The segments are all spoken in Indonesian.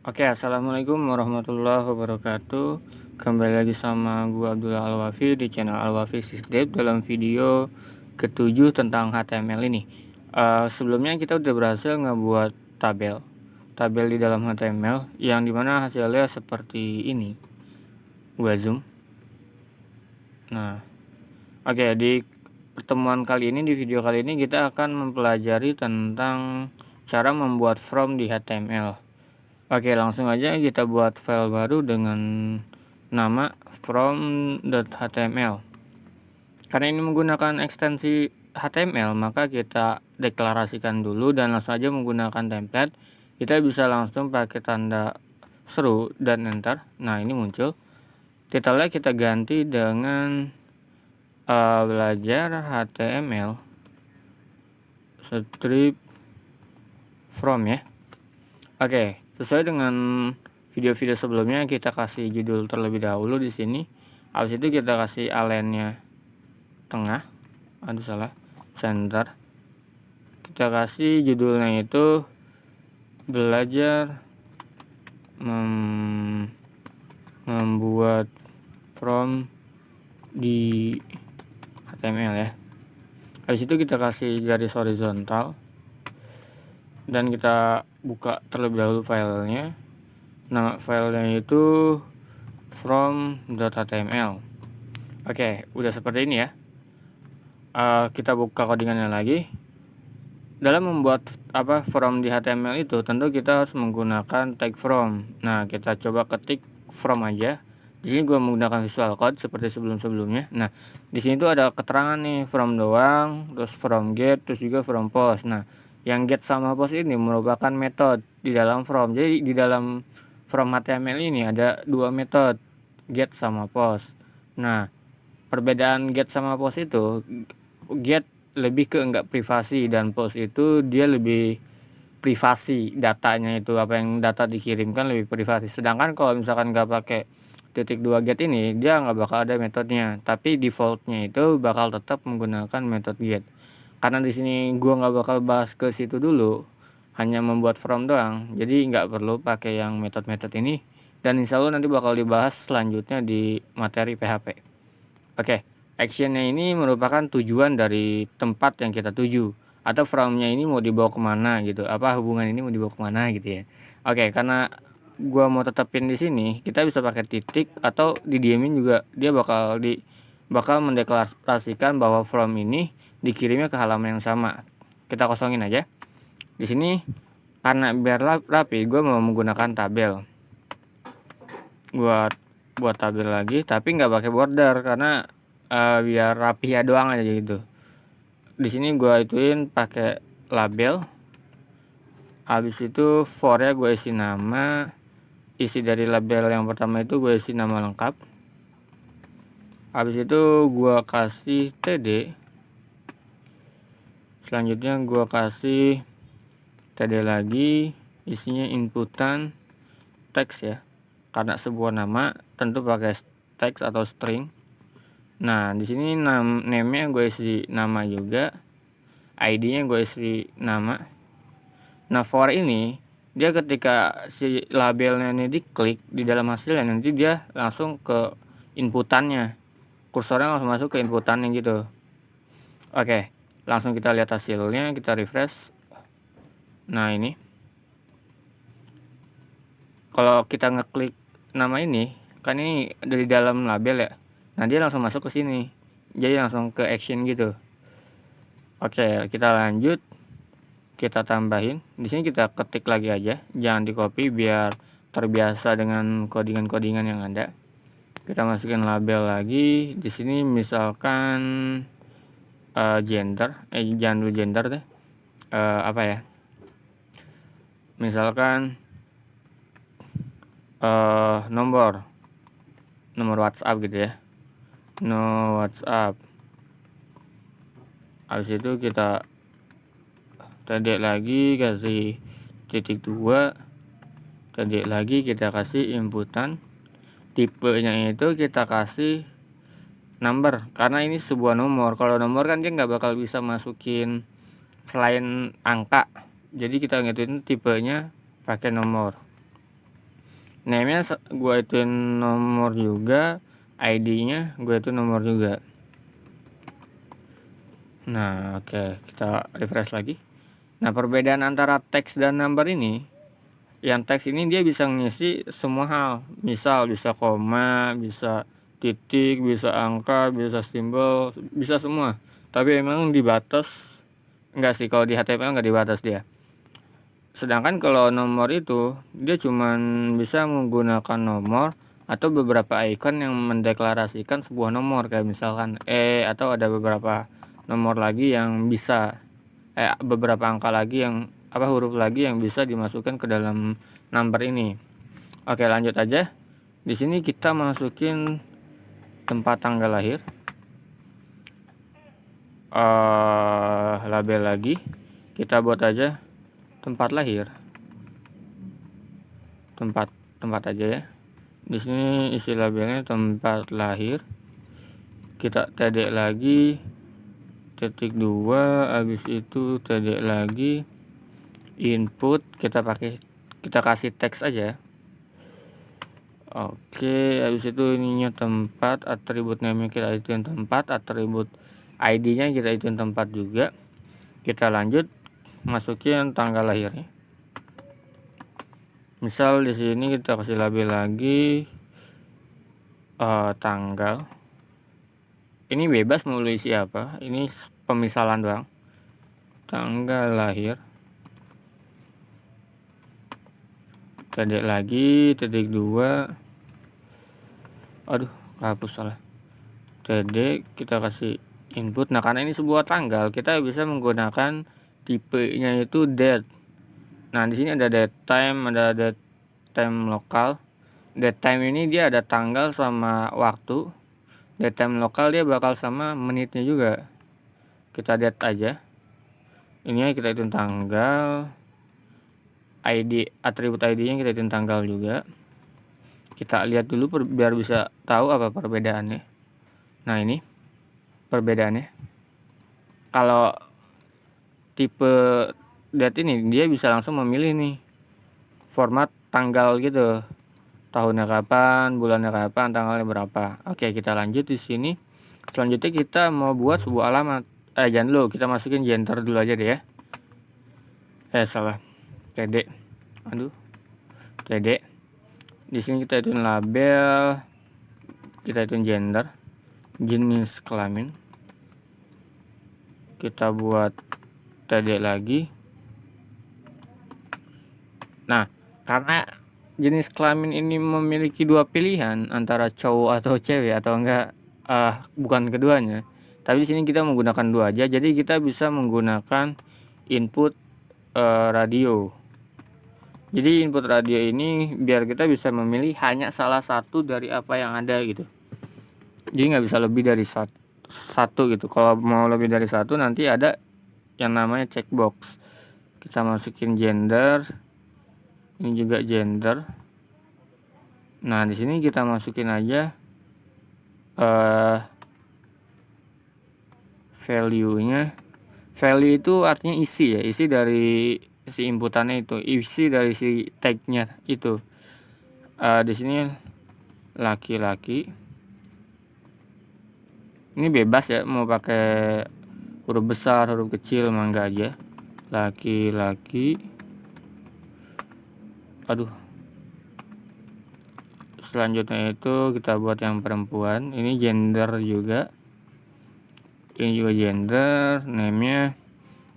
Oke, assalamualaikum warahmatullahi wabarakatuh. Kembali lagi sama gua Abdullah Al-Wafi di channel Al-Wafi Sysdev dalam video ketujuh tentang HTML ini. Sebelumnya kita udah berhasil ngebuat tabel di dalam HTML yang dimana hasilnya seperti ini. Gua zoom. Nah, oke, di pertemuan kali ini, di video kali ini kita akan mempelajari tentang cara membuat from di HTML. Oke, langsung aja kita buat file baru dengan nama from.html. Karena ini menggunakan ekstensi HTML, maka kita deklarasikan dulu dan langsung aja menggunakan template. Kita bisa langsung pakai tanda seru dan enter. Nah, ini muncul. Titlenya kita ganti dengan belajar HTML strip from ya. Oke, sesuai dengan video-video sebelumnya kita kasih judul terlebih dahulu di sini. Habis itu kita kasih align-nya tengah. Aduh salah, center. Kita kasih judulnya itu belajar membuat from di HTML ya. Habis itu kita kasih garis horizontal dan kita buka terlebih dahulu filenya. Nama filenya itu from.html. Oke, udah seperti ini ya. Kita buka codingannya lagi. Dalam membuat from di HTML itu tentu kita harus menggunakan tag from. Nah, kita coba ketik from aja. Di sini gua menggunakan visual code seperti sebelum-sebelumnya. Nah, di sini tuh ada keterangan nih, from doang, terus from get, terus juga from post. Nah, yang get sama post ini merupakan metode di dalam from. Jadi di dalam from HTML ini ada dua metode, get sama post. Nah, perbedaan get sama post itu, get lebih ke enggak privasi dan post itu dia lebih privasi, datanya itu apa yang data dikirimkan lebih privasi. Sedangkan kalau misalkan nggak pakai titik dua get ini, dia nggak bakal ada metodenya, tapi defaultnya itu bakal tetap menggunakan metode get. Karena di sini gua nggak bakal bahas ke situ dulu, hanya membuat from doang, jadi nggak perlu pakai yang metode-metode ini. Dan insya Allah nanti bakal dibahas selanjutnya di materi PHP. Oke, actionnya ini merupakan tujuan dari tempat yang kita tuju, atau from-nya ini mau dibawa kemana gitu, apa hubungan ini mau dibawa kemana gitu ya. Oke, karena gua mau tetapin di sini, kita bisa pakai titik atau didiemin juga, dia bakal mendeklarasikan bahwa from ini dikirimnya ke halaman yang sama. Kita kosongin aja. Di sini karena biar rapi, gue mau menggunakan tabel. Buat tabel lagi, tapi nggak pakai border karena biar rapi ya doang aja gitu. Di sini gue ituin pakai label. Habis itu for ya gue isi nama. Isi dari label yang pertama itu gue isi nama lengkap. Habis itu gue kasih td. Selanjutnya gue kasih td lagi, isinya inputan teks ya. Karena sebuah nama tentu pakai teks atau string. Nah, di sini name-nya gue isi nama juga. ID-nya gue isi nama. Nah, for ini dia ketika si labelnya ini diklik di dalam hasilnya, nanti dia langsung ke inputannya. Kursornya langsung masuk ke inputannya gitu. Oke, langsung kita lihat hasilnya, kita refresh. Nah, ini kalau kita ngeklik nama ini, kan ini dari dalam label ya. Nah, dia langsung masuk ke sini. Jadi langsung ke action gitu. Oke, kita lanjut. Kita tambahin. Di sini kita ketik lagi aja, jangan di copy biar terbiasa dengan codingan-codingan yang ada. Kita masukin label lagi. Di sini misalkan gender, jangan dulu gender deh. Apa ya? Misalkan nomor WhatsApp gitu ya. No WhatsApp. Habis itu kita tadi lagi kasih titik 2, tadi lagi kita kasih inputan, tipenya itu kita kasih number karena ini sebuah nomor. Kalau nomor kan dia nggak bakal bisa masukin selain angka, jadi kita ngituin tipenya pakai nomor. Name-nya gue ituin nomor juga, ID-nya gue itu nomor juga. Nah, oke, kita refresh lagi. Nah, perbedaan antara teks dan number ini, yang teks ini dia bisa ngisi semua hal. Misal bisa koma, bisa titik, bisa angka, bisa simbol, bisa semua. Tapi emang dibatas, enggak sih, kalau di HTML enggak dibatas dia. Sedangkan kalau nomor itu dia cuman bisa menggunakan nomor atau beberapa icon yang mendeklarasikan sebuah nomor, kayak misalkan atau ada beberapa nomor lagi yang bisa beberapa angka lagi yang huruf lagi yang bisa dimasukkan ke dalam number ini. Oke, lanjut aja. Di sini kita masukin tempat tanggal lahir, label lagi, kita buat aja tempat lahir, tempat aja ya. Di sini isi labelnya tempat lahir, kita td lagi titik 2, habis itu td lagi input, kita kasih teks aja. Oke, habis itu ininya tempat, atribut name kita ituin tempat, atribut ID-nya kita ituin tempat juga. Kita lanjut masukin tanggal lahirnya. Misal di sini kita kasih label lagi tanggal. Ini bebas mau isi apa, ini pemisalan doang. Tanggal lahir, tadi lagi titik 2, aduh hapus salah, td kita kasih input. Nah, karena ini sebuah tanggal, kita bisa menggunakan tipenya itu date. Nah, di sini ada date time, ada date time lokal. Date time ini dia ada tanggal sama waktu. Date time lokal dia bakal sama menitnya juga. Kita date aja. Ini kita hitung tanggal. ID, atribut ID-nya kita hitung tanggal juga. Kita lihat dulu biar bisa tahu apa perbedaannya. Nah, ini perbedaannya. Kalau tipe date ini dia bisa langsung memilih nih format tanggal gitu, tahunnya kapan, bulannya kapan, tanggalnya berapa. Oke, kita lanjut di sini. Selanjutnya kita mau buat sebuah alamat. Jangan dulu, kita masukin gender dulu aja deh ya. Salah, td, td. Di sini kita hitung label, kita hitung gender, jenis kelamin. Kita buat td lagi. Nah, karena jenis kelamin ini memiliki dua pilihan antara cowok atau cewek atau enggak, bukan keduanya. Tapi di sini kita menggunakan dua aja, jadi kita bisa menggunakan input radio. Jadi input radio ini biar kita bisa memilih hanya salah satu dari apa yang ada gitu. Jadi nggak bisa lebih dari satu gitu. Kalau mau lebih dari satu nanti ada yang namanya checkbox. Kita masukin gender. Ini juga gender. Nah, di sini kita masukin aja value-nya. Value itu artinya isi ya, isi dari si inputannya itu, isi dari si tag-nya itu. Di sini laki-laki. Ini bebas ya, mau pakai huruf besar, huruf kecil, mangga aja. Laki-laki. Selanjutnya itu kita buat yang perempuan. Ini gender juga. Ini juga gender. Name-nya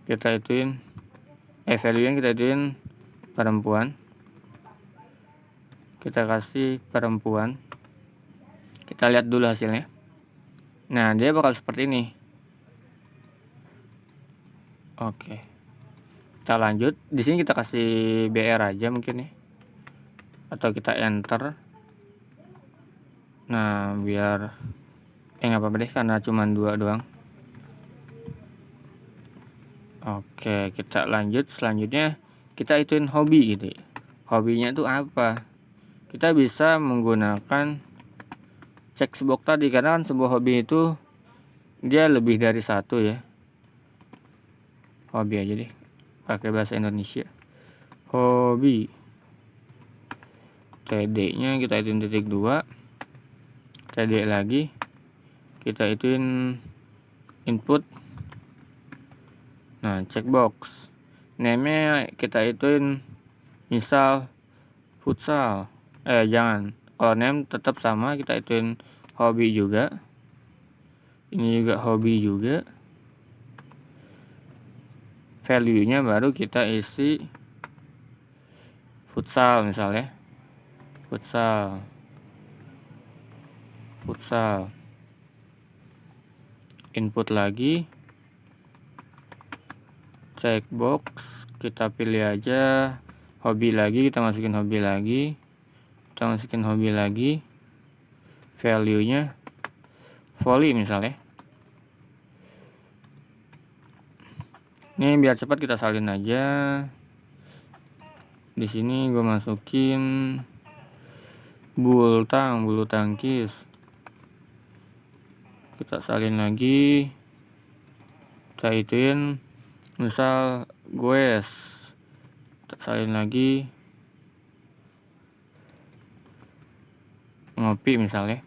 kita ituin, value-nya kita ituin perempuan. Kita kasih perempuan. Kita lihat dulu hasilnya. Nah, dia bakal seperti ini. Oke. Kita lanjut. Di sini kita kasih BR aja mungkin ya. Atau kita enter. Nah, biar nggak apa-apa deh karena cuma 2 doang. Oke, kita lanjut. Selanjutnya kita ituin hobi gitu. Hobinya itu apa? Kita bisa menggunakan checkbox tadi, karena kan sebuah hobi itu dia lebih dari satu ya. Hobi aja deh, pakai bahasa Indonesia. Hobi td nya kita ituin titik 2, td lagi kita ituin input. Nah, checkbox name nya kita ituin misal futsal, jangan, kalau name tetap sama, kita ituin hobi juga, ini juga hobi juga. Value nya baru kita isi futsal misalnya, futsal input lagi, checkbox kita pilih aja hobi lagi, kita masukin hobi lagi, value nya volley misalnya. Ini biar cepat kita salin aja. Di sini gue masukin bulu tangkis, kita salin lagi, kita ituin misal goes, kita salin lagi, ngopi misalnya.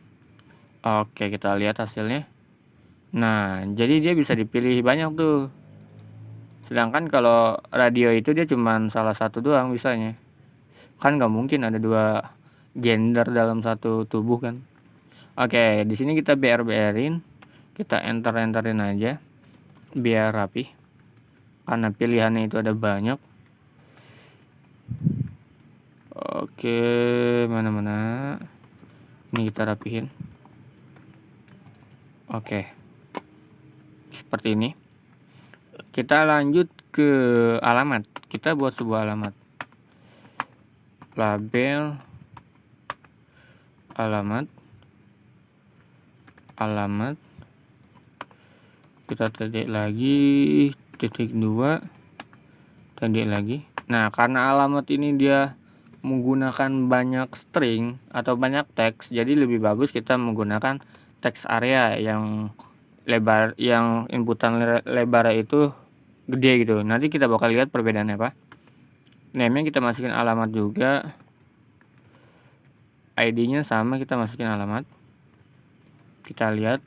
Oke, kita lihat hasilnya. Nah, jadi dia bisa dipilih banyak tuh. Sedangkan kalau radio itu dia cuman salah satu doang bisanya. Kan nggak mungkin ada 2 gender dalam satu tubuh kan. Oke, di sini kita BR-BR-in, kita enterin aja biar rapi. Karena pilihannya itu ada banyak. Oke, mana-mana. Ini kita rapihin. Oke. Seperti ini. Kita lanjut ke alamat. Kita buat sebuah alamat. Label alamat. Kita tadi lagi titik 2, tadi lagi. Nah, karena alamat ini dia menggunakan banyak string atau banyak teks, jadi lebih bagus kita menggunakan teks area yang lebar, yang inputan lebar itu gede gitu. Nanti kita bakal lihat perbedaannya apa. Name-nya kita masukin alamat juga, ID-nya sama, kita masukin alamat. Kita lihat.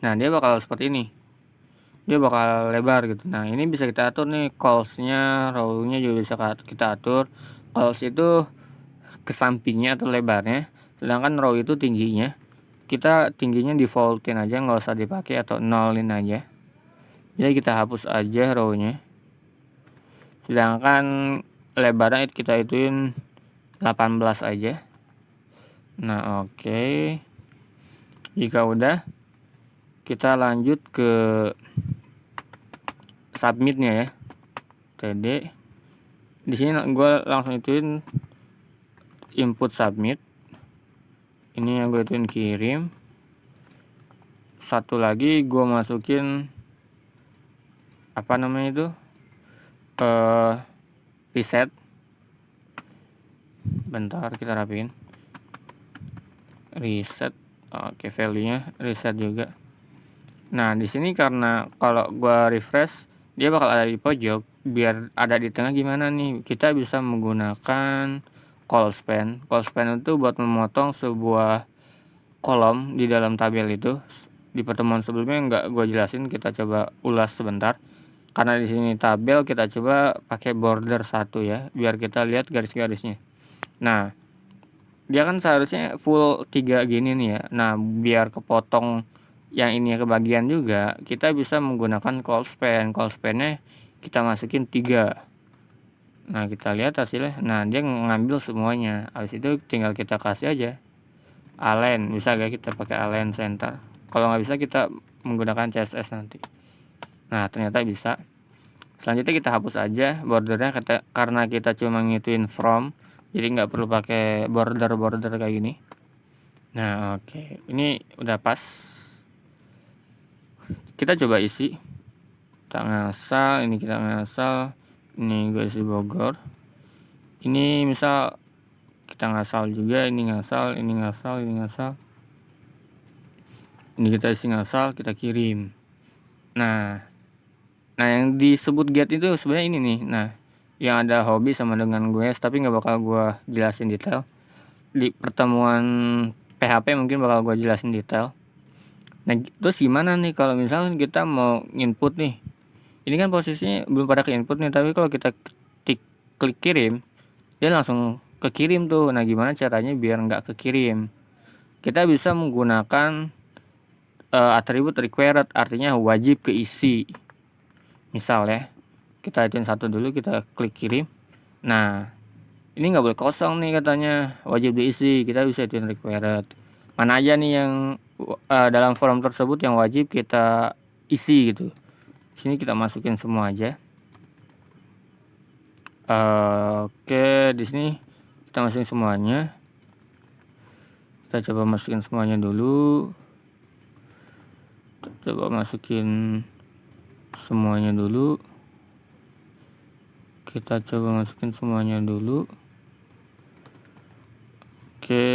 Nah, dia bakal seperti ini. Dia bakal lebar gitu. Nah, ini bisa kita atur nih, calls-nya, row-nya juga bisa kita atur. Calls itu ke sampingnya atau lebarnya, sedangkan row itu tingginya. Kita tingginya defaultin aja, nggak usah dipakai, atau nolin aja. Jadi kita hapus aja row-nya. Sedangkan lebarnya kita ituin 18 aja. Nah, oke. Jika udah, kita lanjut ke submitnya ya. td. Di sini gue langsung ituin input submit. Ini yang gue ituin kirim. Satu lagi gue masukin apa namanya itu, reset. Bentar, kita rapiin. Reset. Oke, value-nya reset juga. Nah, di sini karena kalau gua refresh dia bakal ada di pojok, biar ada di tengah gimana nih? Kita bisa menggunakan call span. Call span itu buat memotong sebuah kolom di dalam tabel itu. Di pertemuan sebelumnya nggak gua jelasin, kita coba ulas sebentar. Karena di sini tabel, kita coba pakai border 1 ya, biar kita lihat garis-garisnya. Nah, dia kan seharusnya full 3 gini nih ya. Nah, biar kepotong yang ini kebagian juga, kita bisa menggunakan call span. Call span-nya kita masukin 3. Nah, kita lihat hasilnya. Nah, dia ngambil semuanya. Habis itu tinggal kita kasih aja align. Bisa gak kita pakai align center? Kalau nggak bisa, kita menggunakan CSS nanti. Nah, ternyata bisa. Selanjutnya kita hapus aja bordernya, karena kita cuma ngituin from, jadi nggak perlu pakai border kayak gini. Nah, oke. Ini udah pas. Kita coba isi. Kita ngasal, ini kita ngasal. Ini gue isi Bogor. Ini misal kita ngasal juga, ini ngasal, ini ngasal, ini ngasal. Ini kita isi ngasal, kita kirim. Nah, yang disebut get itu sebenarnya ini nih. Nah, yang ada hobi sama dengan gue, tapi nggak bakal gue jelasin detail. Di pertemuan PHP mungkin bakal gue jelasin detail. Nah, terus gimana nih kalau misalnya kita mau input nih? Ini kan posisinya belum pada ke input nih, tapi kalau kita klik kirim, dia langsung kekirim tuh. Nah, gimana caranya biar nggak kekirim? Kita bisa menggunakan atribut required, artinya wajib keisi. Misal ya, kita hitung satu dulu, kita klik kirim. Nah, ini nggak boleh kosong nih katanya, wajib diisi. Kita bisa hitung required. Mana aja nih yang dalam form tersebut yang wajib kita isi gitu. Sini kita masukin semua aja. Oke, di sini kita masukin semuanya. Kita coba masukin semuanya dulu. Kita coba masukin semuanya dulu. Oke.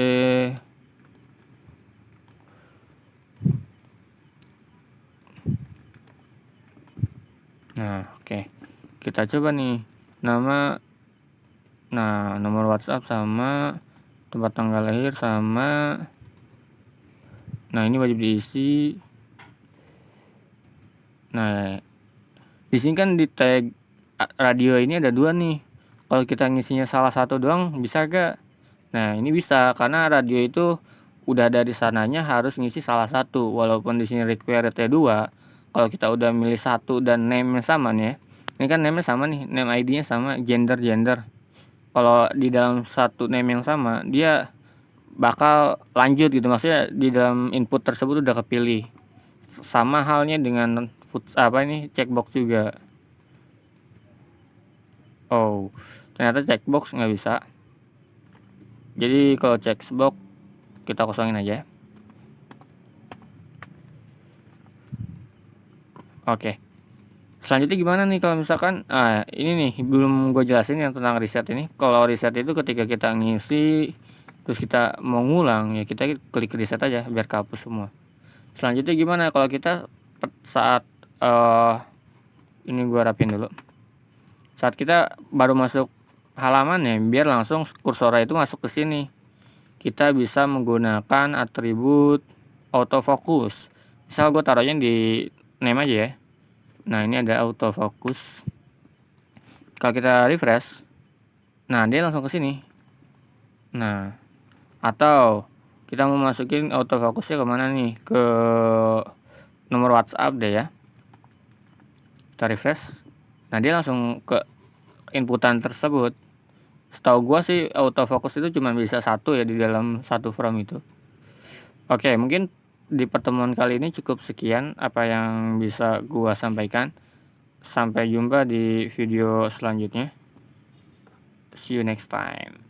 Nah, oke. Kita coba nih nama, nah nomor WhatsApp sama tempat tanggal lahir sama, nah ini wajib diisi. Nah, di sini kan di tag radio ini ada 2 nih. Kalau kita ngisinya salah satu doang bisa gak? Nah, ini bisa karena radio itu udah ada di sananya harus ngisi salah satu. Walaupun di sini requirednya 2, kalau kita udah milih satu dan name-nya sama nih ya. Ini kan name-nya sama nih, name ID-nya sama, gender. Kalau di dalam satu name yang sama, dia bakal lanjut gitu. Maksudnya di dalam input tersebut udah kepilih. Sama halnya dengan checkbox juga. Oh, ternyata checkbox nggak bisa. Jadi kalau checkbox kita kosongin aja. Oke. Selanjutnya gimana nih kalau misalkan ini nih belum gue jelasin yang tentang reset ini. Kalau reset itu ketika kita ngisi terus kita mau ngulang, ya kita klik reset aja biar kehapus semua. Selanjutnya gimana kalau kita saat ini gue rapin dulu. Saat kita baru masuk halaman ya, biar langsung kursornya itu masuk ke sini, kita bisa menggunakan atribut autofocus. Misal gue taruhnya di name aja ya. Nah, ini ada autofocus. Kalau kita refresh, nah dia langsung ke sini. Nah, atau kita mau masukin autofocusnya kemana nih? Ke nomor WhatsApp deh ya. Kita refresh. Nah, dia langsung ke inputan tersebut. Setahu gua sih autofocus itu cuma bisa satu ya di dalam satu from itu. Oke, mungkin di pertemuan kali ini cukup sekian apa yang bisa gua sampaikan. Sampai jumpa di video selanjutnya. See you next time.